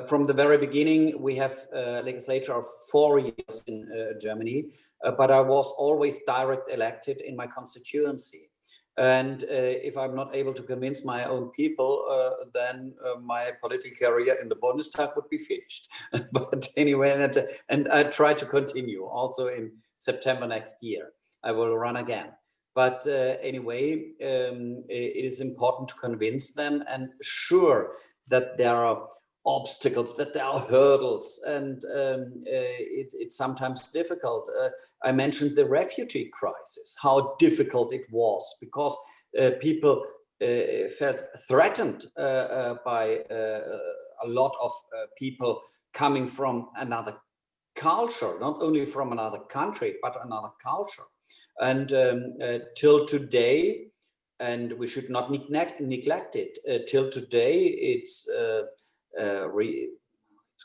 From the very beginning, we have a legislature of 4 years in Germany, but I was always direct elected in my constituency. And if I'm not able to convince my own people, then my political career in the Bundestag would be finished. But anyway, and I try to continue also in September next year. I will run again. But anyway, it is important to convince them, and sure that there are obstacles, that there are hurdles, and it's sometimes difficult. I mentioned the refugee crisis, how difficult it was, because people felt threatened by a lot of people coming from another culture, not only from another country, but another culture. And till today, and we should not neglect it, till today it's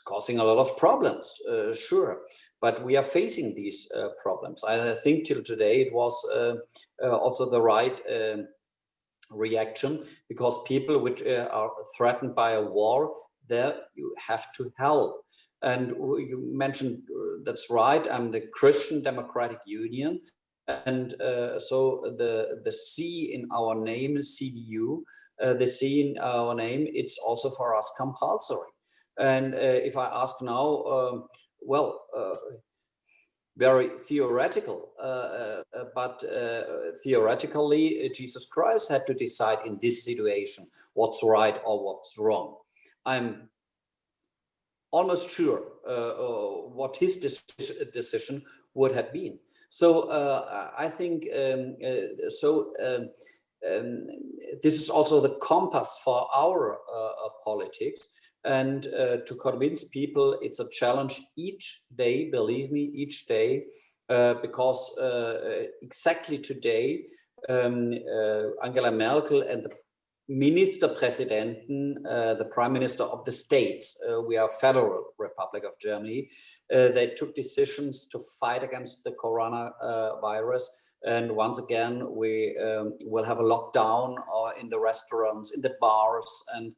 causing a lot of problems, sure, but we are facing these problems. I think till today it was also the right reaction, because people which are threatened by a war, there you have to help. And you mentioned, that's right, I'm the Christian Democratic Union, and so the C in our name is CDU. The C in our name, it's also for us compulsory. And if I ask now, very theoretical, but theoretically, Jesus Christ had to decide in this situation what's right or what's wrong. I'm almost sure what his decision would have been. So I think this is also the compass for our politics, and to convince people it's a challenge each day, believe me, each day, because exactly today Angela Merkel and the Ministerpräsidenten, the Prime Minister of the states, we are Federal Republic of Germany, they took decisions to fight against the coronavirus. And once again, we will have a lockdown in the restaurants, in the bars, and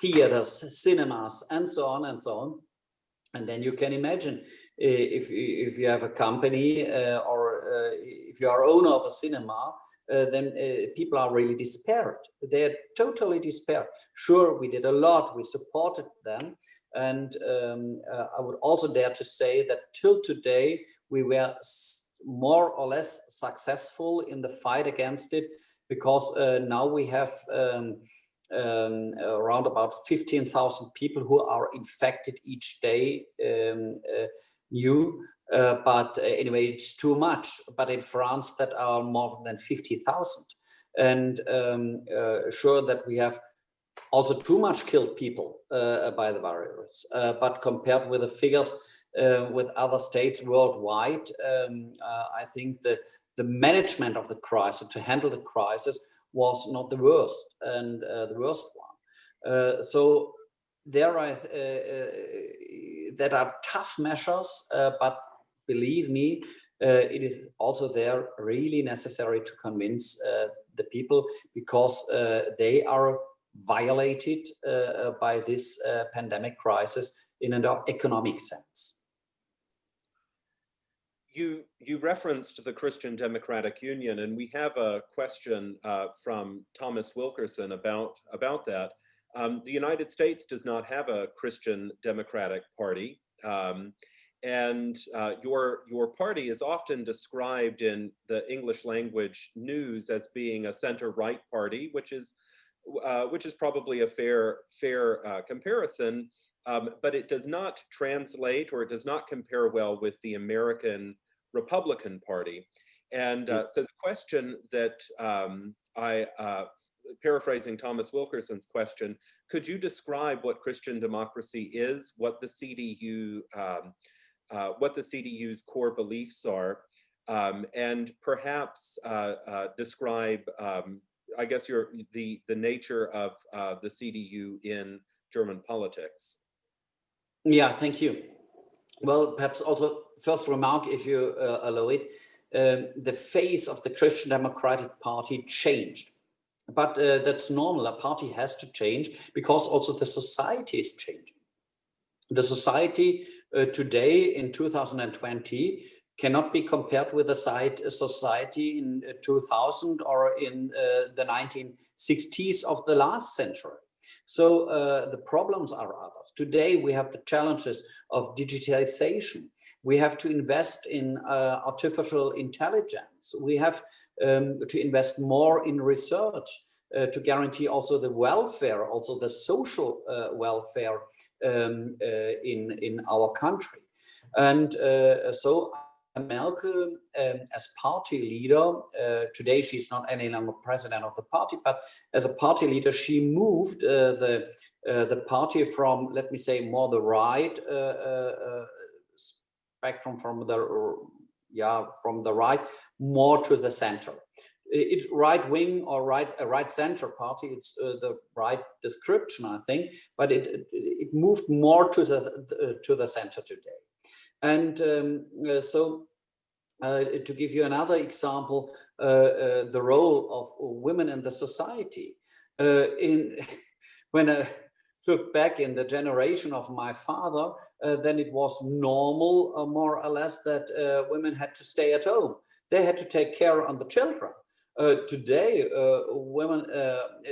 theaters, cinemas, and so on and so on. And then you can imagine if you have a company or if you are owner of a cinema, then people are really despaired. They're totally despaired. Sure, we did a lot, we supported them. And I would also dare to say that till today, we were more or less successful in the fight against it, because now we have around about 15,000 people who are infected each day, new. But anyway, it's too much. But in France, that are more than 50,000. And sure that we have also too much killed people by the virus. But compared with the figures with other states worldwide, I think the management of the crisis, to handle the crisis, was not the worst, and the worst one. So there are that are tough measures, but believe me, it is also there really necessary to convince the people, because they are violated by this pandemic crisis in an economic sense. You referenced the Christian Democratic Union, and we have a question from Thomas Wilkerson about that. The United States does not have a Christian Democratic Party, and your party is often described in the English language news as being a center-right party, which is probably a fair comparison. But it does not translate, or it does not compare well with the American Republican Party. And so the question that paraphrasing Thomas Wilkerson's question, could you describe what Christian democracy is, what the CDU's core beliefs are, and perhaps describe, I guess, the nature of the CDU in German politics? Yeah, thank you. Well, perhaps also first remark, if you allow it, the face of the Christian Democratic Party changed. But that's normal. A party has to change because also the society is changing. The society today in 2020 cannot be compared with the society in 2000 or in the 1960s of the last century. So the problems are others. Today we have the challenges of digitalization. We have to invest in artificial intelligence. We have to invest more in research to guarantee also the welfare, also the social welfare in our country. And so Merkel, as party leader, today she's not any longer president of the party, but as a party leader, she moved the party from, let me say, more the right spectrum, from the right more to the center. It's right wing or a right center party. It's the right description, I think, but it moved more to the center today. And so to give you another example, the role of women in the society. When I look back in the generation of my father, then it was normal, more or less, that women had to stay at home. They had to take care of the children. Today, women,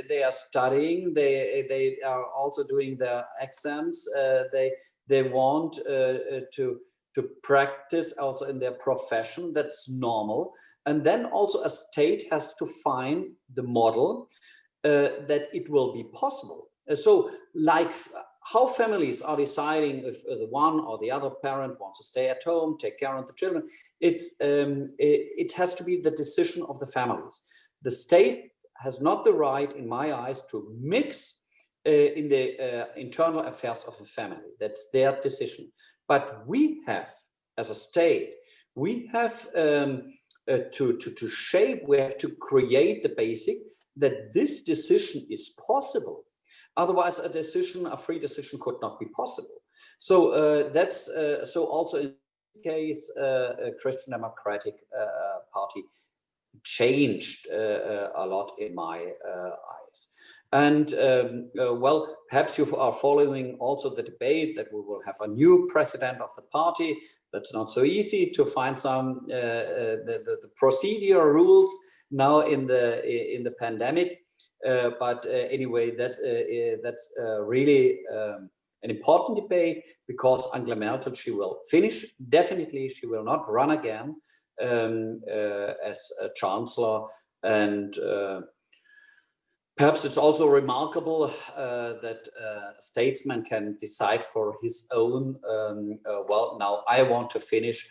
they are studying, they are also doing their exams, they want to practice also in their profession. That's normal. And then also a state has to find the model that it will be possible. So like how families are deciding if the one or the other parent wants to stay at home, take care of the children, it has to be the decision of the families. The state has not the right, in my eyes, to mix in the internal affairs of the family. That's their decision. But we have, as a state, we have to shape, we have to create the basic that this decision is possible. Otherwise, a free decision could not be possible. So that's so also in this case, a Christian Democratic Party changed a lot in my eyes. parties. And well, perhaps you are following also the debate that we will have a new president of the party. That's not so easy to find some the procedure rules now in the pandemic. But anyway, that's really an important debate, because Angela Merkel, she will finish. Definitely, she will not run again as a chancellor. And perhaps it's also remarkable that a statesman can decide for his own, well, now I want to finish,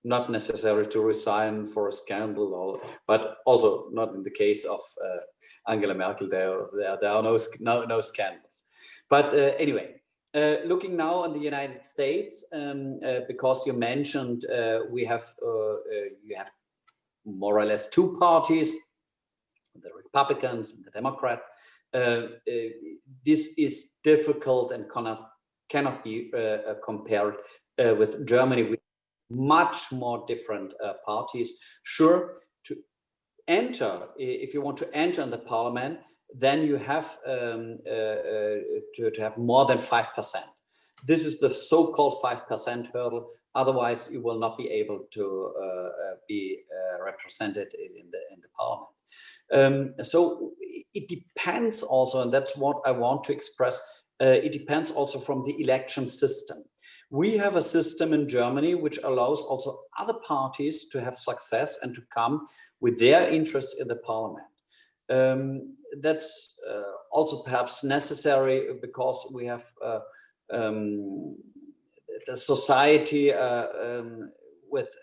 not necessary to resign for a scandal, but also not in the case of Angela Merkel, there are no scandals. But anyway, looking now on the United States, because you mentioned you have more or less two parties, the Republicans and the Democrats. This is difficult and cannot be compared with Germany, with much more different parties. Sure, to enter, if you want to enter in the parliament, then you have to have more than 5%. This is the so-called 5% hurdle. Otherwise, you will not be able to be represented in the parliament. So it depends also, and that's what I want to express. It depends also from the election system. We have a system in Germany which allows also other parties to have success and to come with their interests in the parliament. That's also perhaps necessary because we have the society with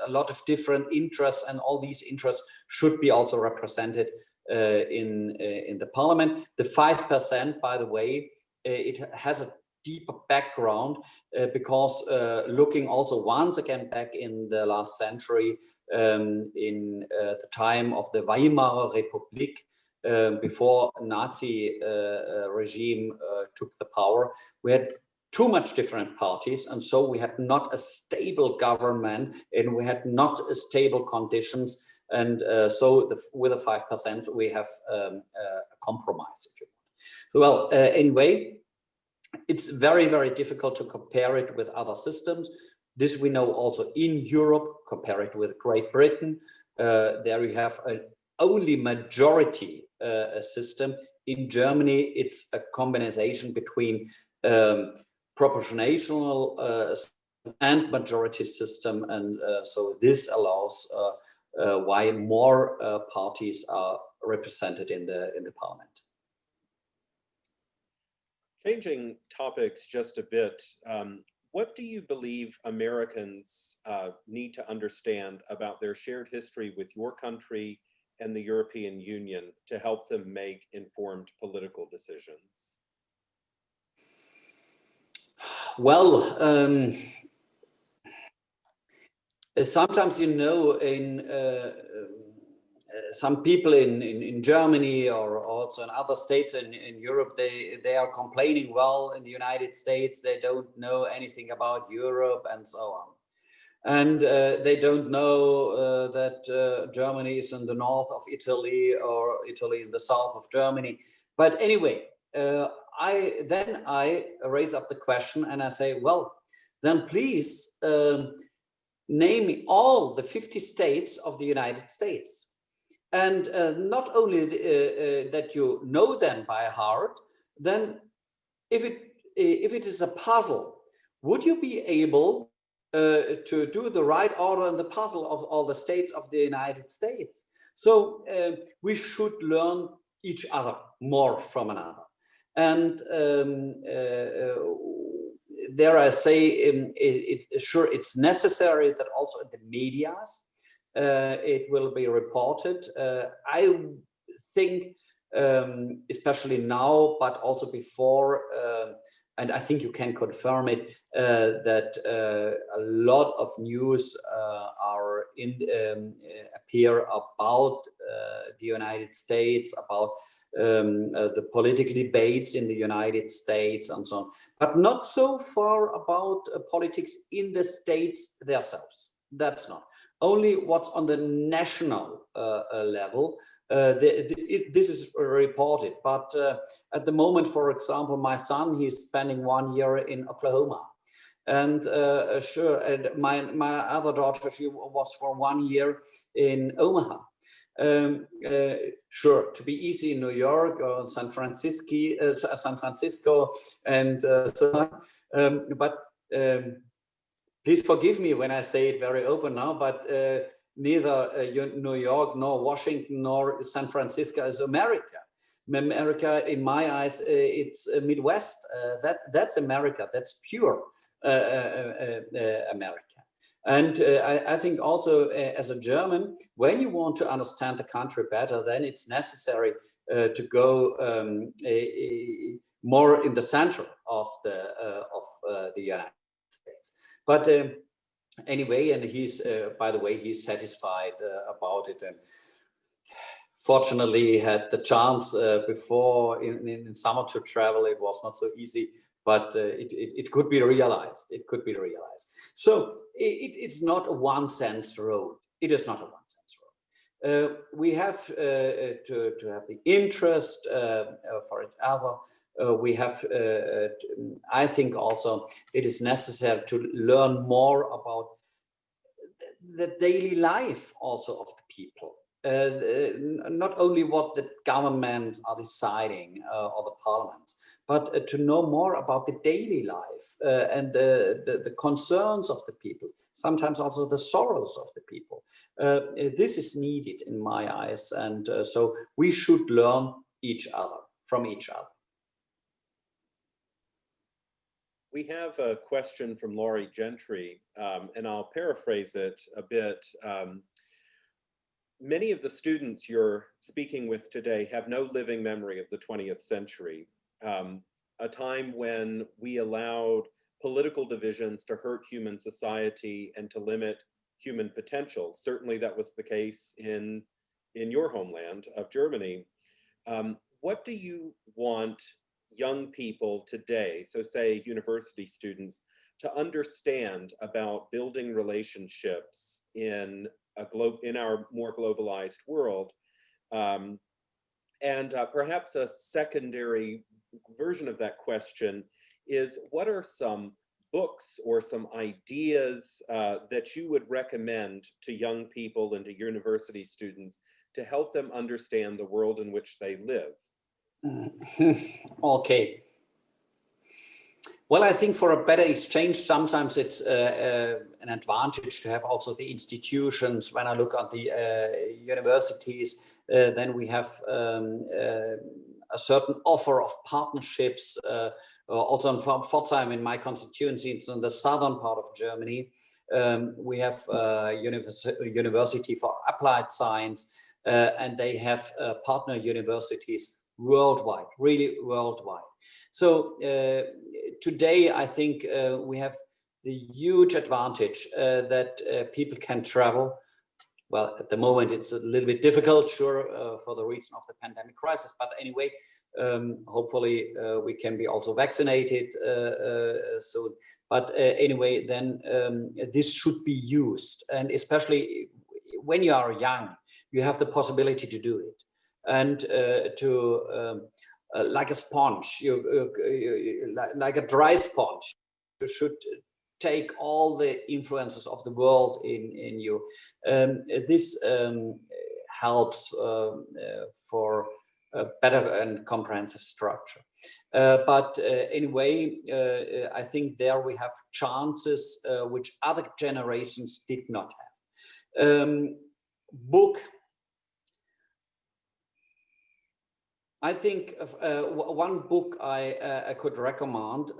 a lot of different interests, and all these interests should be also represented in the parliament. The 5%, by the way, it has a deeper background because looking also once again back in the last century, in the time of the Weimar Republic, before Nazi regime took the power, we had too much different parties, and so we had not a stable government, and we had not stable conditions, and so with a 5% we have a compromise, if you want. Well, anyway, it's very, very difficult to compare it with other systems. This we know also in Europe. Compare it with Great Britain. There you have an only majority system. In Germany, it's a combination between proportional and majority system, and so this allows why more parties are represented in the parliament. Changing topics just a bit, what do you believe Americans need to understand about their shared history with your country and the European Union to help them make informed political decisions? Well, sometimes, you know, in some people in Germany or also in other states in Europe, they are complaining, well, in the United States, they don't know anything about Europe and so on. And they don't know that Germany is in the north of Italy or Italy in the south of Germany. But anyway, I raise up the question and I say, well, then please name all the 50 states of the United States. And not only that you know them by heart, then if it is a puzzle, would you be able to do the right order in the puzzle of all the states of the United States? So we should learn each other more from another. And there I say, sure, it's necessary that also in the medias, it will be reported. I think, especially now, but also before, and I think you can confirm it, that a lot of news are appear about the United States, about the political debates in the United States and so on, but not so far about politics in the states themselves. That's not. only what's on the national level. This is reported, but at the moment, for example, my son, he's spending 1 year in Oklahoma. And sure, and my other daughter, she was for 1 year in Omaha. Sure, to be easy in New York or San Francisco, and so on. But please forgive me when I say it very open now, but neither New York nor Washington nor San Francisco is America. America, in my eyes, it's Midwest. That's America. That's pure America. And I think also as a German, when you want to understand the country better, then it's necessary to go more in the center of the United States. But anyway, and he's, by the way, he's satisfied about it. And fortunately, he had the chance before in summer to travel. It was not so easy, but it could be realized. It could be realized. So it's not a one-sense road. It is not a one-sense road. We have to have the interest for each other. We have, I think also it is necessary to learn more about the daily life also of the people. Not only what the governments are deciding or the parliaments, but to know more about the daily life and the concerns of the people, sometimes also the sorrows of the people. This is needed in my eyes, and so we should learn from each other. We have a question from Laurie Gentry, and I'll paraphrase it a bit. Many of the students you're speaking with today have no living memory of the 20th century, a time when we allowed political divisions to hurt human society and to limit human potential. Certainly that was the case in your homeland of Germany. What do you want young people today, so say university students, to understand about building relationships in our more globalized world? And perhaps a secondary version of that question is, what are some books or some ideas that you would recommend to young people and to university students to help them understand the world in which they live? Okay. Well, I think for a better exchange, sometimes it's an advantage to have also the institutions. When I look at the universities, then we have a certain offer of partnerships. Also in Pforzheim, in my constituency, it's in the southern part of Germany. We have University for Applied Science, and they have partner universities worldwide, really worldwide. So today, I think we have the huge advantage that people can travel. Well, at the moment, it's a little bit difficult, sure, for the reason of the pandemic crisis. But anyway, hopefully we can be also vaccinated soon. But anyway, then this should be used. And especially when you are young, you have the possibility to do it. And like a sponge, like a dry sponge, you should take all the influences of the world in you. This helps for a better and comprehensive structure. But anyway, I think there we have chances which other generations did not have. Book. I think one book I could recommend,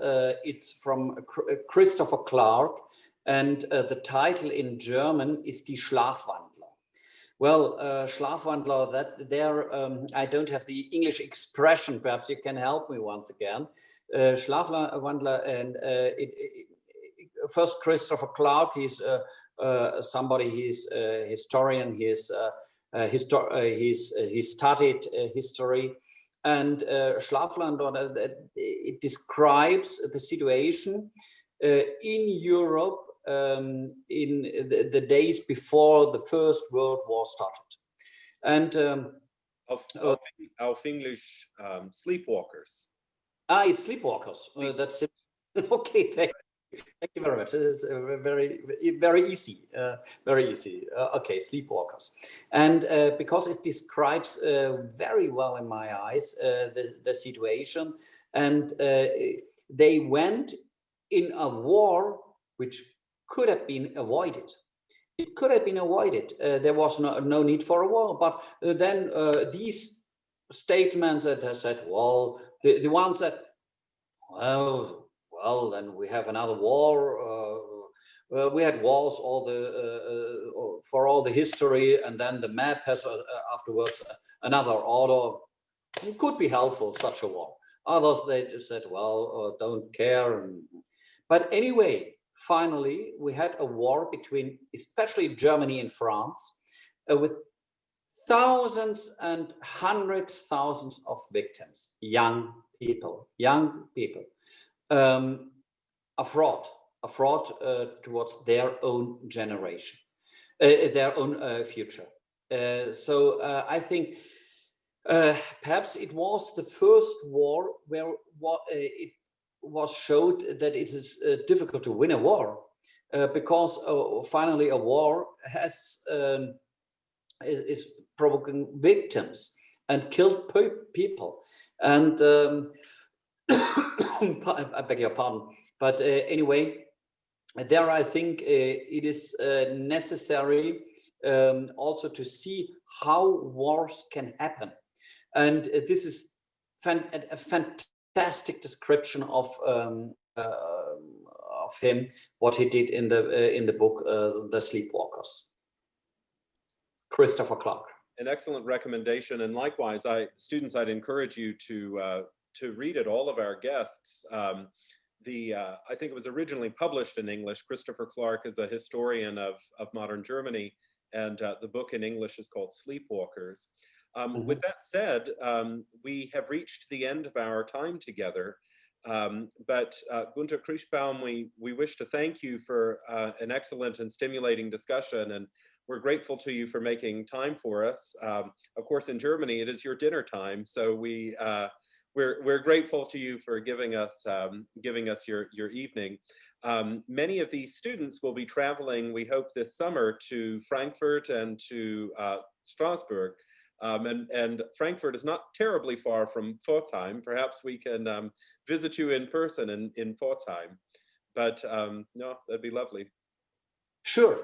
it's from Christopher Clark, and the title in German is Die Schlafwandler. Well, Schlafwandler, that there, I don't have the English expression, perhaps you can help me once again. Schlafwandler, and first Christopher Clark, he's somebody, he's a historian, he studied history. And Schlafwandler, it describes the situation in Europe in the days before the First World War started. And Auf English, sleepwalkers. it's sleepwalkers. That's it. Okay, thank you very much. It is very easy, very easy. Okay, sleepwalkers. And because it describes very well in my eyes the situation, and they went in a war which could have been avoided. It could have been avoided. There was no need for a war. But then these statements that have said, well, the ones that, well, then we have another war. We had wars for all the history, and then the map has afterwards another order. It could be helpful, such a war. Others, they said, well, don't care. But anyway, finally, we had a war between especially Germany and France with thousands and hundreds of thousands of victims, young people. A fraud towards their own generation, their own future. So I think perhaps it was the first war where it was showed that it is difficult to win a war because finally a war is provoking victims and killed people. And I beg your pardon. But anyway, there I think it is necessary also to see how wars can happen. And this is a fantastic description of him, what he did in the book, The Sleepwalkers. Christopher Clark. An excellent recommendation. And likewise, students, I'd encourage you to read it, all of our guests. I think it was originally published in English. Christopher Clark is a historian of modern Germany, and the book in English is called Sleepwalkers. With that said, we have reached the end of our time together. But Gunther Krichbaum, we wish to thank you for an excellent and stimulating discussion, and we're grateful to you for making time for us. Of course, in Germany, it is your dinner time, so we're grateful to you for giving us your evening. Many of these students will be traveling, we hope, this summer to Frankfurt and to Strasbourg. And Frankfurt is not terribly far from Pforzheim. Perhaps we can visit you in person in Pforzheim. But no, that'd be lovely. Sure.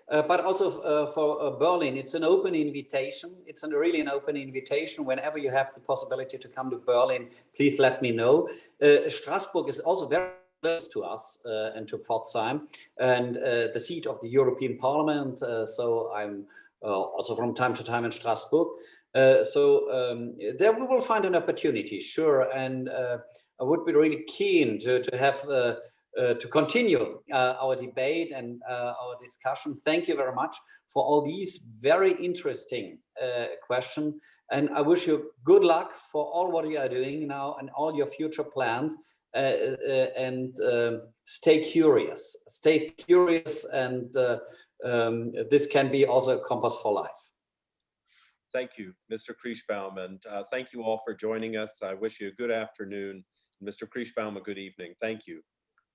But also for Berlin, it's an open invitation. It's really an open invitation. Whenever you have the possibility to come to Berlin, please let me know. Strasbourg is also very close to us and to Pforzheim, and the seat of the European Parliament. So I'm also from time to time in Strasbourg. There we will find an opportunity, sure. And I would be really keen to have to continue our debate and our discussion. Thank you very much for all these very interesting questions. And I wish you good luck for all what you are doing now and all your future plans. And stay curious, and this can be also a compass for life. Thank you, Mr. Krichbaum, and thank you all for joining us. I wish you a good afternoon. Mr. Krichbaum, a good evening. Thank you.